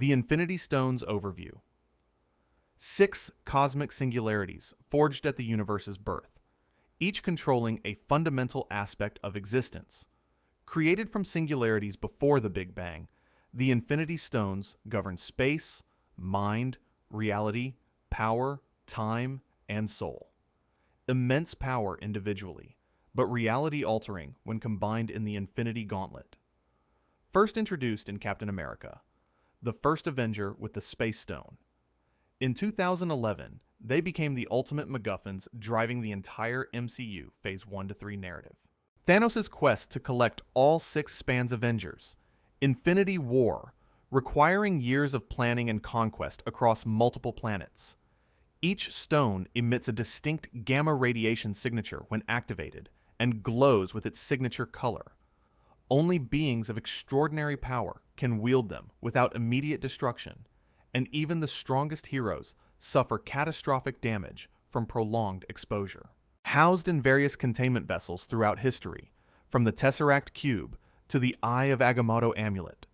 The Infinity Stones Overview. 6 cosmic singularities forged at the universe's birth, each controlling a fundamental aspect of existence. Created from singularities before the Big Bang, the Infinity Stones govern space, mind, reality, power, time, and soul. Immense power individually, but reality-altering when combined in the Infinity Gauntlet. First introduced in Captain America, the First Avenger with the Space Stone. In 2011, they became the ultimate MacGuffins driving the entire MCU Phase 1 to 3 narrative. Thanos' quest to collect all 6 spans Avengers, Infinity War, requiring years of planning and conquest across multiple planets. Each stone emits a distinct gamma radiation signature when activated and glows with its signature color. Only beings of extraordinary power can wield them without immediate destruction, and even the strongest heroes suffer catastrophic damage from prolonged exposure. Housed in various containment vessels throughout history, from the Tesseract Cube to the Eye of Agamotto Amulet,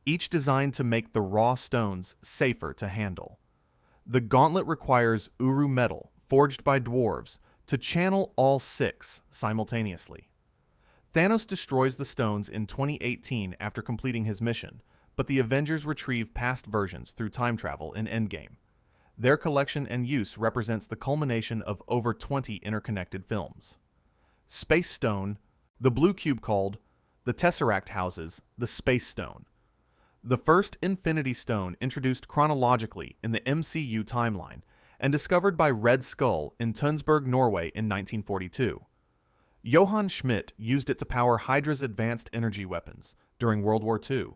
each designed to make the raw stones safer to handle. The gauntlet requires Uru metal, forged by dwarves, to channel all 6 simultaneously. Thanos destroys the stones in 2018 after completing his mission, but the Avengers retrieve past versions through time travel in Endgame. Their collection and use represents the culmination of over 20 interconnected films. Space Stone, the blue cube called the Tesseract houses the Space Stone. The first Infinity Stone introduced chronologically in the MCU timeline and discovered by Red Skull in Tønsberg, Norway in 1942. Johann Schmidt used it to power Hydra's advanced energy weapons during World War II,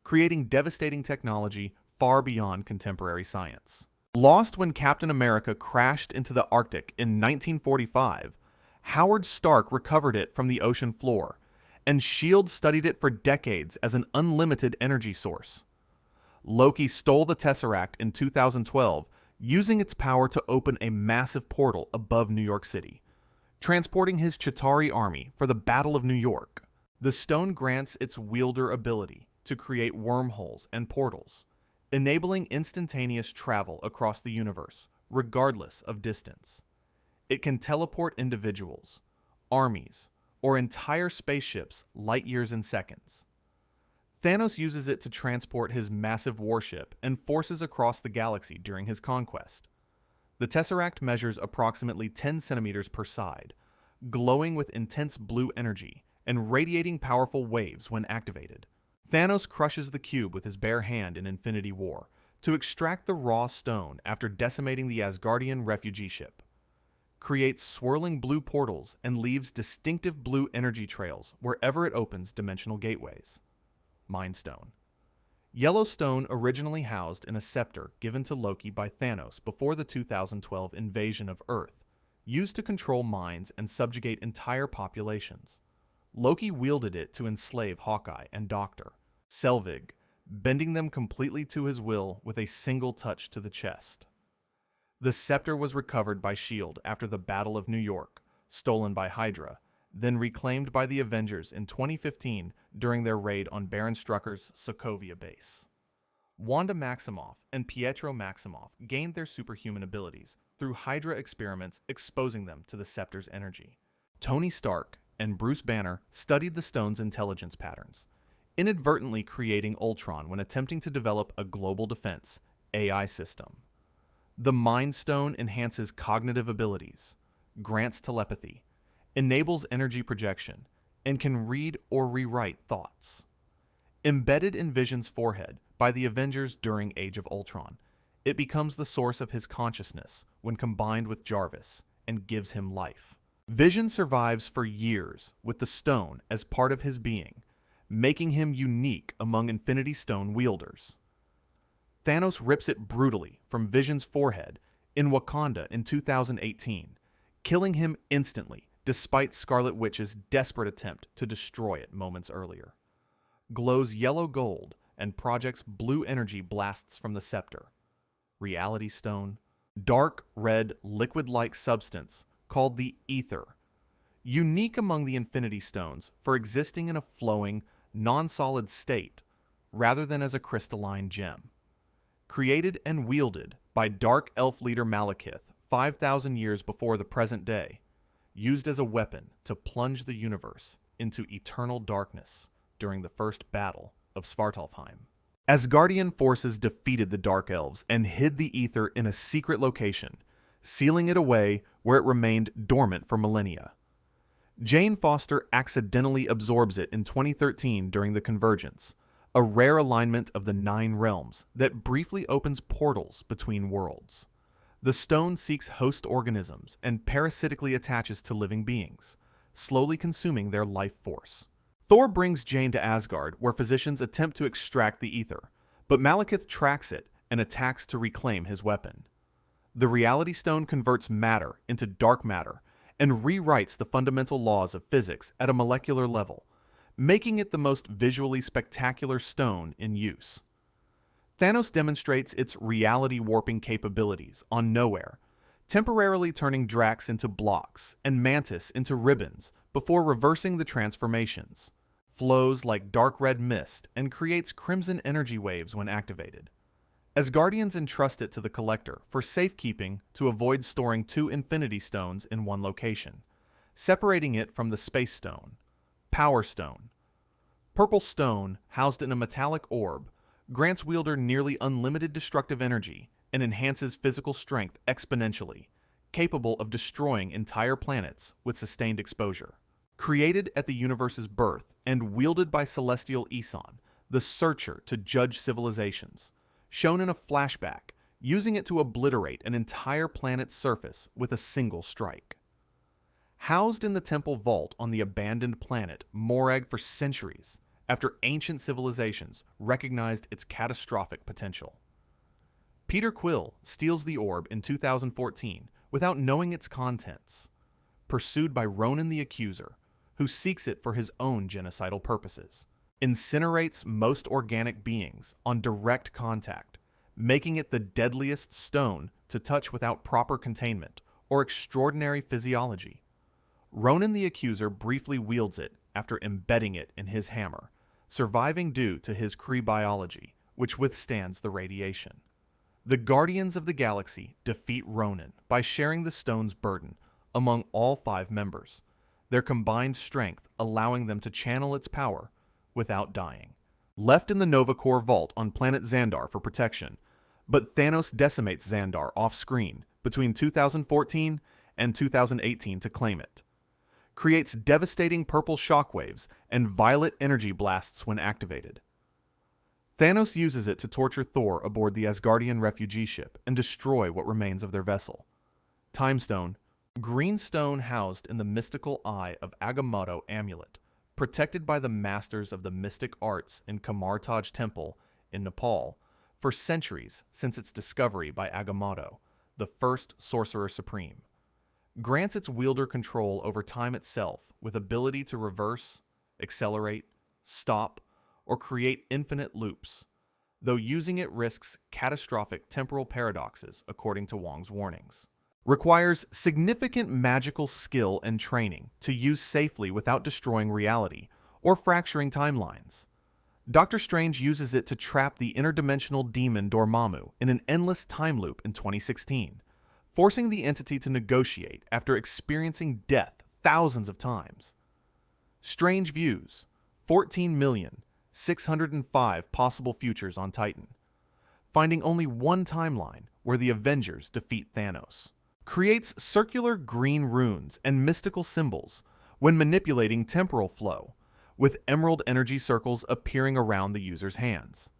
creating devastating technology far beyond contemporary science. Lost when Captain America crashed into the Arctic in 1945, Howard Stark recovered it from the ocean floor, and S.H.I.E.L.D. studied it for decades as an unlimited energy source. Loki stole the Tesseract in 2012, using its power to open a massive portal above New York City, transporting his Chitauri army for the Battle of New York. The stone grants its wielder ability to create wormholes and portals, enabling instantaneous travel across the universe, regardless of distance. It can teleport individuals, armies, or entire spaceships light years in seconds. Thanos uses it to transport his massive warship and forces across the galaxy during his conquest. The Tesseract measures approximately 10 centimeters per side, glowing with intense blue energy and radiating powerful waves when activated. Thanos crushes the cube with his bare hand in Infinity War to extract the raw stone after decimating the Asgardian refugee ship, creates swirling blue portals, and leaves distinctive blue energy trails wherever it opens dimensional gateways. Mind Stone. Yellowstone originally housed in a scepter given to Loki by Thanos before the 2012 invasion of Earth, used to control minds and subjugate entire populations. Loki wielded it to enslave Hawkeye and Doctor, Selvig, bending them completely to his will with a single touch to the chest. The scepter was recovered by S.H.I.E.L.D. after the Battle of New York, stolen by Hydra, then reclaimed by the Avengers in 2015 during their raid on Baron Strucker's Sokovia base. Wanda Maximoff and Pietro Maximoff gained their superhuman abilities through Hydra experiments exposing them to the scepter's energy. Tony Stark and Bruce Banner studied the stone's intelligence patterns, inadvertently creating Ultron when attempting to develop a global defense AI system. The Mind Stone enhances cognitive abilities, grants telepathy, enables energy projection, and can read or rewrite thoughts. Embedded in Vision's forehead by the Avengers during Age of Ultron, it becomes the source of his consciousness when combined with Jarvis and gives him life. Vision survives for years with the stone as part of his being, making him unique among Infinity Stone wielders. Thanos rips it brutally from Vision's forehead in Wakanda in 2018, killing him instantly despite Scarlet Witch's desperate attempt to destroy it moments earlier. Glows yellow gold and projects blue energy blasts from the scepter. Reality Stone, dark red liquid-like substance called the Ether, unique among the Infinity Stones for existing in a flowing, non-solid state rather than as a crystalline gem. created and wielded by Dark Elf leader Malekith 5,000 years before the present day, used as a weapon to plunge the universe into eternal darkness during the first battle of Svartalfheim. Asgardian forces defeated the Dark Elves and hid the ether in a secret location, sealing it away where it remained dormant for millennia. Jane Foster accidentally absorbs it in 2013 during the Convergence, a rare alignment of the 9 realms that briefly opens portals between worlds. The stone seeks host organisms and parasitically attaches to living beings, slowly consuming their life force. Thor brings Jane to Asgard, where physicians attempt to extract the ether, but Malekith tracks it and attacks to reclaim his weapon. The Reality Stone converts matter into dark matter and rewrites the fundamental laws of physics at a molecular level, making it the most visually spectacular stone in use. Thanos demonstrates its reality warping capabilities on Nowhere, temporarily turning Drax into blocks and Mantis into ribbons before reversing the transformations, flows like dark red mist, and creates crimson energy waves when activated. Asgardians entrust it to the Collector for safekeeping to avoid storing 2 Infinity Stones in one location, separating it from the Space Stone, Power Stone. Purple Stone, housed in a metallic orb, grants wielder nearly unlimited destructive energy and enhances physical strength exponentially, capable of destroying entire planets with sustained exposure. Created at the universe's birth and wielded by Celestial Eson, the Searcher to judge civilizations, shown in a flashback, using it to obliterate an entire planet's surface with a single strike. Housed in the temple vault on the abandoned planet Morag for centuries, after ancient civilizations recognized its catastrophic potential. Peter Quill steals the orb in 2014 without knowing its contents, pursued by Ronan the Accuser, who seeks it for his own genocidal purposes, incinerates most organic beings on direct contact, making it the deadliest stone to touch without proper containment or extraordinary physiology. Ronan the Accuser briefly wields it after embedding it in his hammer, surviving due to his Kree biology, which withstands the radiation. The Guardians of the Galaxy defeat Ronan by sharing the stone's burden among all 5 members, their combined strength allowing them to channel its power without dying. Left in the Nova Corps vault on planet Xandar for protection, but Thanos decimates Xandar off-screen between 2014 and 2018 to claim it. Creates devastating purple shockwaves and violet energy blasts when activated. Thanos uses it to torture Thor aboard the Asgardian refugee ship and destroy what remains of their vessel. Time Stone, green stone housed in the mystical eye of Agamotto amulet, protected by the masters of the mystic arts in Kamartaj Temple in Nepal for centuries since its discovery by Agamotto, the first Sorcerer Supreme. Grants its wielder control over time itself with ability to reverse, accelerate, stop, or create infinite loops, though using it risks catastrophic temporal paradoxes according to Wong's warnings. Requires significant magical skill and training to use safely without destroying reality or fracturing timelines. Doctor Strange uses it to trap the interdimensional demon Dormammu in an endless time loop in 2016, forcing the entity to negotiate after experiencing death thousands of times. Strange views, 14,605 possible futures on Titan, finding only one timeline where the Avengers defeat Thanos. Creates circular green runes and mystical symbols when manipulating temporal flow, with emerald energy circles appearing around the user's hands.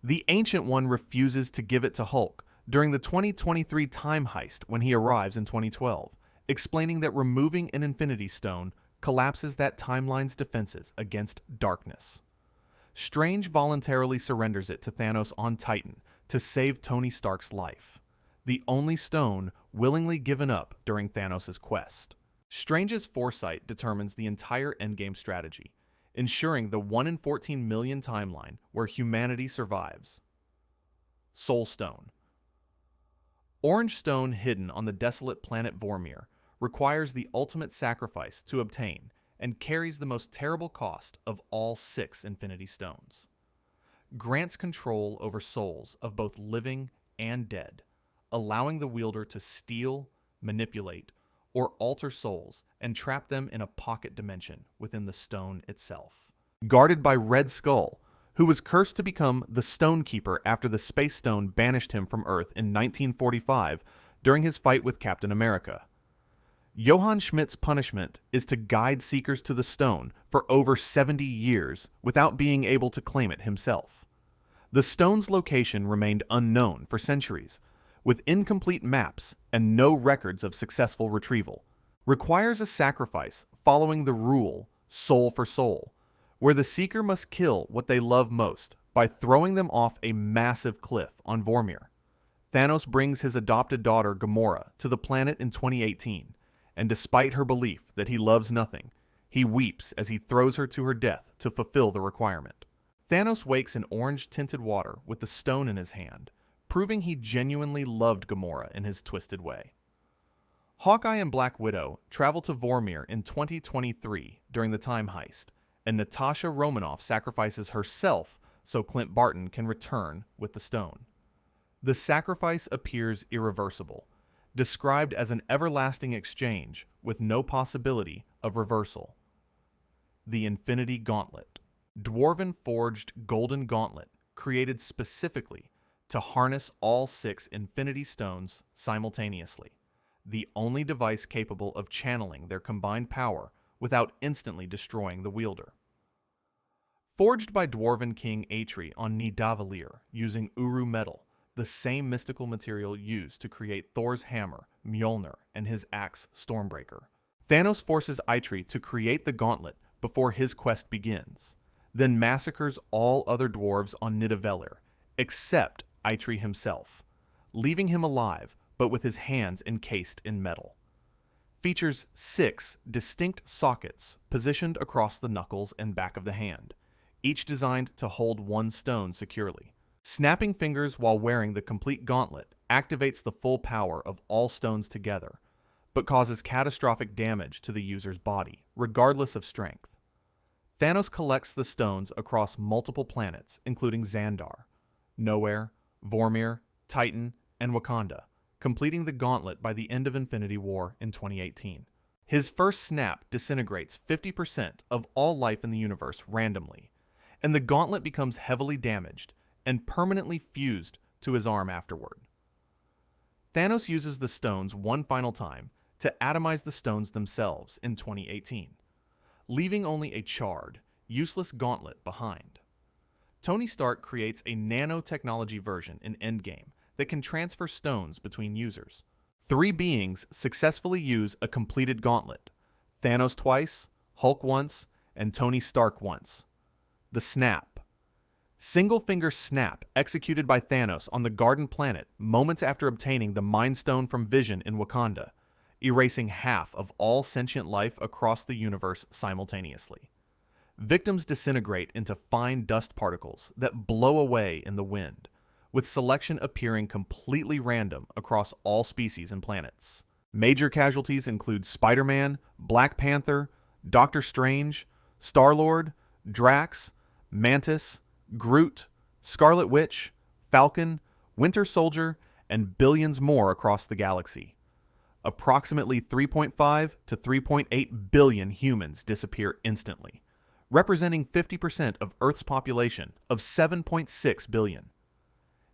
The Ancient One refuses to give it to Hulk during the 2023 time heist when he arrives in 2012, explaining that removing an Infinity Stone collapses that timeline's defenses against darkness. Strange voluntarily surrenders it to Thanos on Titan to save Tony Stark's life, the only stone willingly given up during Thanos' quest. Strange's foresight determines the entire endgame strategy, ensuring the 1 in 14 million timeline where humanity survives. Soul Stone. Orange stone hidden on the desolate planet Vormir requires the ultimate sacrifice to obtain and carries the most terrible cost of all 6 Infinity Stones. grants control over souls of both living and dead, allowing the wielder to steal, manipulate, or alter souls and trap them in a pocket dimension within the stone itself. Guarded by Red Skull, who was cursed to become the Stone Keeper after the Space Stone banished him from Earth in 1945 during his fight with Captain America. Johann Schmidt's punishment is to guide Seekers to the stone for over 70 years without being able to claim it himself. The stone's location remained unknown for centuries, with incomplete maps and no records of successful retrieval. Requires a sacrifice following the rule soul for soul, where the Seeker must kill what they love most by throwing them off a massive cliff on Vormir. Thanos brings his adopted daughter Gamora to the planet in 2018, and despite her belief that he loves nothing, he weeps as he throws her to her death to fulfill the requirement. Thanos wakes in orange-tinted water with the stone in his hand, proving he genuinely loved Gamora in his twisted way. Hawkeye and Black Widow travel to Vormir in 2023 during the time heist, and Natasha Romanoff sacrifices herself so Clint Barton can return with the stone. The sacrifice appears irreversible, described as an everlasting exchange with no possibility of reversal. The Infinity Gauntlet, dwarven-forged golden gauntlet created specifically to harness all 6 Infinity Stones simultaneously, the only device capable of channeling their combined power without instantly destroying the wielder. Forged by Dwarven King Atri on Nidavellir using Uru metal, the same mystical material used to create Thor's hammer, Mjolnir, and his axe, Stormbreaker. Thanos forces Eitri to create the gauntlet before his quest begins, then massacres all other dwarves on Nidavellir, except Eitri himself, leaving him alive but with his hands encased in metal. Features 6 distinct sockets positioned across the knuckles and back of the hand, each designed to hold one stone securely. Snapping fingers while wearing the complete gauntlet activates the full power of all stones together, but causes catastrophic damage to the user's body, regardless of strength. Thanos collects the stones across multiple planets, including Xandar, Nowhere, Vormir, Titan, and Wakanda, completing the gauntlet by the end of Infinity War in 2018. His first snap disintegrates 50% of all life in the universe randomly, and the gauntlet becomes heavily damaged and permanently fused to his arm afterward. Thanos uses the stones one final time to atomize the stones themselves in 2018, leaving only a charred, useless gauntlet behind. Tony Stark creates a nanotechnology version in Endgame that can transfer stones between users. 3 beings successfully use a completed gauntlet: Thanos twice, Hulk once, and Tony Stark once. The Snap. Single-finger snap executed by Thanos on the Garden Planet moments after obtaining the Mind Stone from Vision in Wakanda, erasing half of all sentient life across the universe simultaneously. Victims disintegrate into fine dust particles that blow away in the wind, with selection appearing completely random across all species and planets. Major casualties include Spider-Man, Black Panther, Doctor Strange, Star-Lord, Drax, Mantis, Groot, Scarlet Witch, Falcon, Winter Soldier, and billions more across the galaxy. Approximately 3.5 to 3.8 billion humans disappear instantly, representing 50% of Earth's population of 7.6 billion.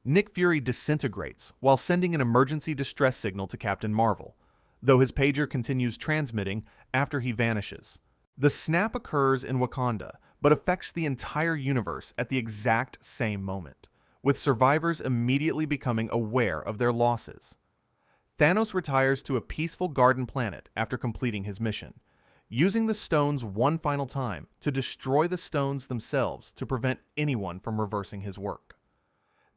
Nick Fury disintegrates while sending an emergency distress signal to Captain Marvel, though his pager continues transmitting after he vanishes. The snap occurs in Wakanda, but affects the entire universe at the exact same moment, with survivors immediately becoming aware of their losses. Thanos retires to a peaceful garden planet after completing his mission, using the stones one final time to destroy the stones themselves to prevent anyone from reversing his work.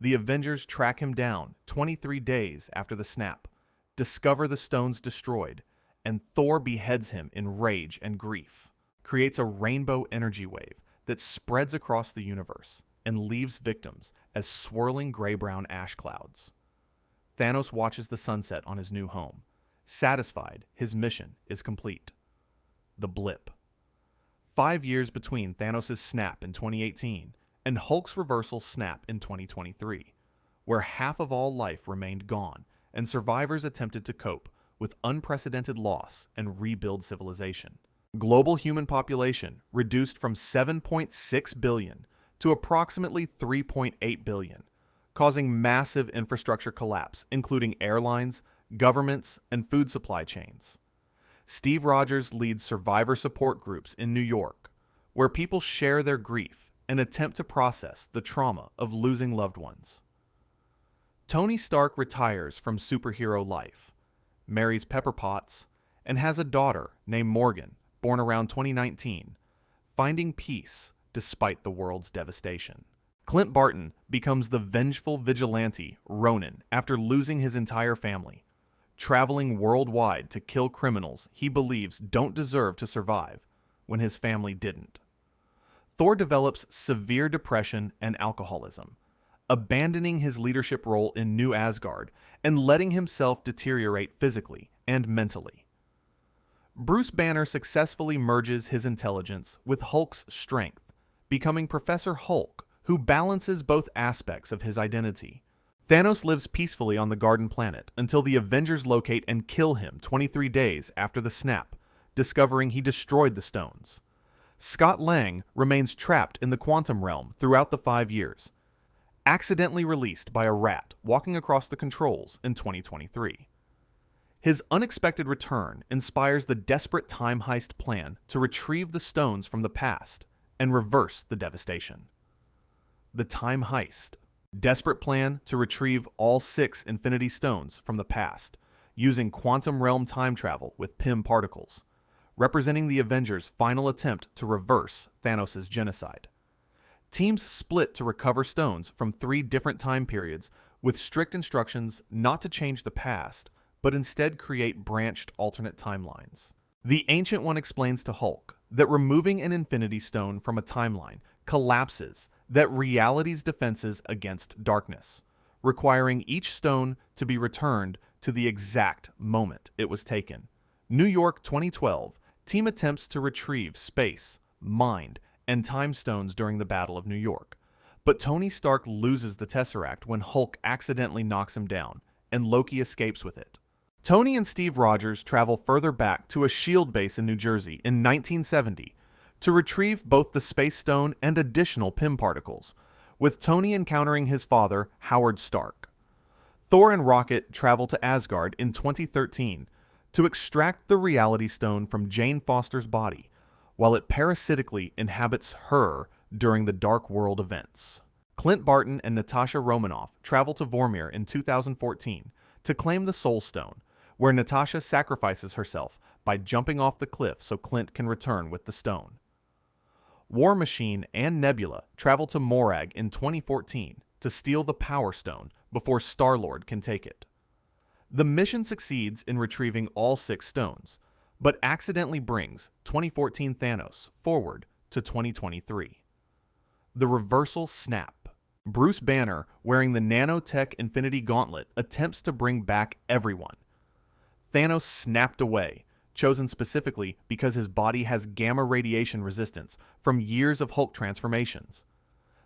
The Avengers track him down 23 days after the snap, discover the stones destroyed, and Thor beheads him in rage and grief, creates a rainbow energy wave that spreads across the universe and leaves victims as swirling gray-brown ash clouds. Thanos watches the sunset on his new home. Satisfied, his mission is complete. The blip. 5 years between Thanos' snap in 2018 and Hulk's reversal snap in 2023, where half of all life remained gone and survivors attempted to cope with unprecedented loss and rebuild civilization. Global human population reduced from 7.6 billion to approximately 3.8 billion, causing massive infrastructure collapse, including airlines, governments, and food supply chains. Steve Rogers leads survivor support groups in New York, where people share their grief and attempt to process the trauma of losing loved ones. Tony Stark retires from superhero life, marries Pepper Potts, and has a daughter named Morgan, born around 2019, finding peace despite the world's devastation. Clint Barton becomes the vengeful vigilante Ronin after losing his entire family, traveling worldwide to kill criminals he believes don't deserve to survive when his family didn't. Thor develops severe depression and alcoholism, abandoning his leadership role in New Asgard and letting himself deteriorate physically and mentally. Bruce Banner successfully merges his intelligence with Hulk's strength, becoming Professor Hulk, who balances both aspects of his identity. Thanos lives peacefully on the Garden Planet until the Avengers locate and kill him 23 days after the snap, discovering he destroyed the stones. Scott Lang remains trapped in the quantum realm throughout the 5 years, accidentally released by a rat walking across the controls in 2023. His unexpected return inspires the desperate time heist plan to retrieve the stones from the past and reverse the devastation. The time heist. Desperate plan to retrieve all 6 Infinity Stones from the past, using quantum realm time travel with Pym particles, representing the Avengers' final attempt to reverse Thanos' genocide. Teams split to recover stones from 3 different time periods with strict instructions not to change the past, but instead create branched alternate timelines. The Ancient One explains to Hulk that removing an Infinity Stone from a timeline collapses that reality's defenses against darkness, requiring each stone to be returned to the exact moment it was taken. New York 2012, team attempts to retrieve space, mind, and time stones during the Battle of New York, but Tony Stark loses the Tesseract when Hulk accidentally knocks him down, and Loki escapes with it. Tony and Steve Rogers travel further back to a SHIELD base in New Jersey in 1970 to retrieve both the Space Stone and additional Pym particles, with Tony encountering his father, Howard Stark. Thor and Rocket travel to Asgard in 2013 to extract the Reality Stone from Jane Foster's body, while it parasitically inhabits her during the Dark World events. Clint Barton and Natasha Romanoff travel to Vormir in 2014 to claim the Soul Stone, where Natasha sacrifices herself by jumping off the cliff so Clint can return with the stone. War Machine and Nebula travel to Morag in 2014 to steal the Power Stone before Star-Lord can take it. The mission succeeds in retrieving all 6 stones, but accidentally brings 2014 Thanos forward to 2023. The reversal snap. Bruce Banner, wearing the nanotech Infinity Gauntlet, attempts to bring back everyone. Thanos snapped away, chosen specifically because his body has gamma radiation resistance from years of Hulk transformations.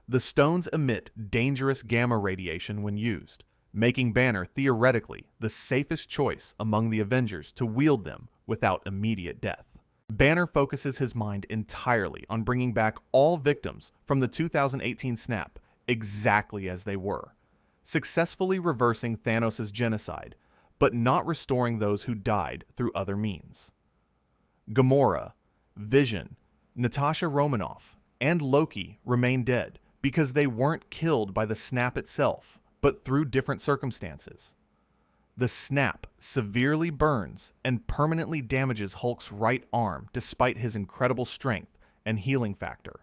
The stones emit dangerous gamma radiation when used, making Banner theoretically the safest choice among the Avengers to wield them without immediate death. Banner focuses his mind entirely on bringing back all victims from the 2018 snap exactly as they were, successfully reversing Thanos' genocide, but not restoring those who died through other means. Gamora, Vision, Natasha Romanoff, and Loki remain dead because they weren't killed by the snap itself, but through different circumstances. The snap severely burns and permanently damages Hulk's right arm despite his incredible strength and healing factor,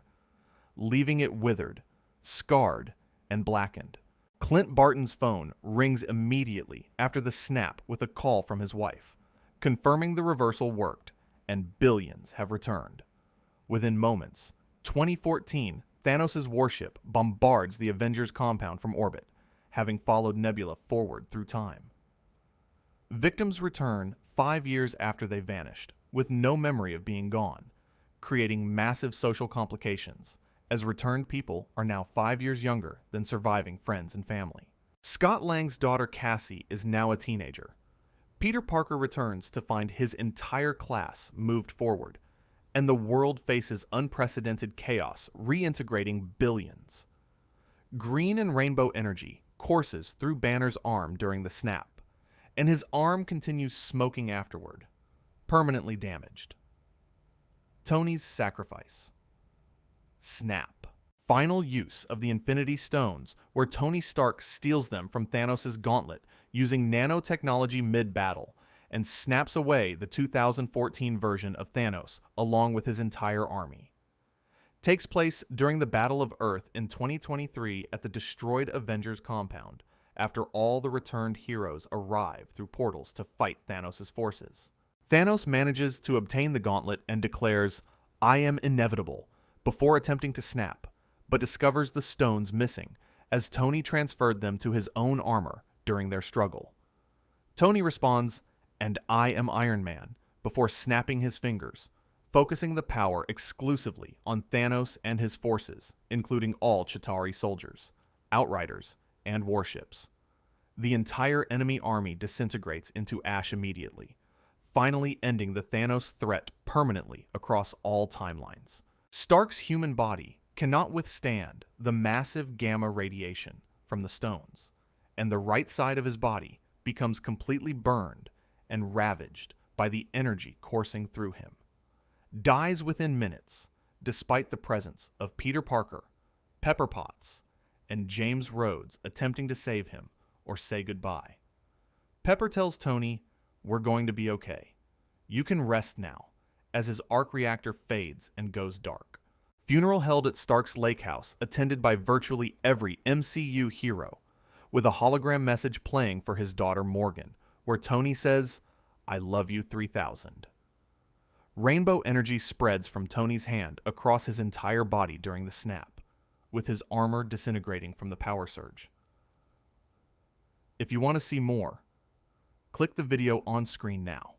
leaving it withered, scarred, and blackened. Clint Barton's phone rings immediately after the snap with a call from his wife, confirming the reversal worked and billions have returned. Within moments, 2014, Thanos' warship bombards the Avengers compound from orbit, having followed Nebula forward through time. Victims return 5 years after they vanished, with no memory of being gone, creating massive social complications, as returned people are now 5 years younger than surviving friends and family. Scott Lang's daughter Cassie is now a teenager. Peter Parker returns to find his entire class moved forward, and the world faces unprecedented chaos reintegrating billions. Green and rainbow energy courses through Banner's arm during the snap, and his arm continues smoking afterward, permanently damaged. Tony's sacrifice. Snap. Final use of the Infinity Stones, where Tony Stark steals them from Thanos' gauntlet using nanotechnology mid-battle and snaps away the 2014 version of Thanos along with his entire army. Takes place during the Battle of Earth in 2023 at the destroyed Avengers compound, after all the returned heroes arrive through portals to fight Thanos' forces. Thanos manages to obtain the gauntlet and declares, "I am inevitable," before attempting to snap, but discovers the stones missing as Tony transferred them to his own armor during their struggle. Tony responds, "And I am Iron Man," before snapping his fingers, focusing the power exclusively on Thanos and his forces, including all Chitauri soldiers, Outriders, and warships. The entire enemy army disintegrates into ash immediately, finally ending the Thanos threat permanently across all timelines. Stark's human body cannot withstand the massive gamma radiation from the stones, and the right side of his body becomes completely burned and ravaged by the energy coursing through him. Dies within minutes, despite the presence of Peter Parker, Pepper Potts, and James Rhodes attempting to save him or say goodbye. Pepper tells Tony, "We're going to be okay. You can rest now," as his arc reactor fades and goes dark. Funeral held at Stark's lake house, attended by virtually every MCU hero, with a hologram message playing for his daughter Morgan, where Tony says, "I love you 3000. Rainbow energy spreads from Tony's hand across his entire body during the snap, with his armor disintegrating from the power surge. If you want to see more, click the video on screen now.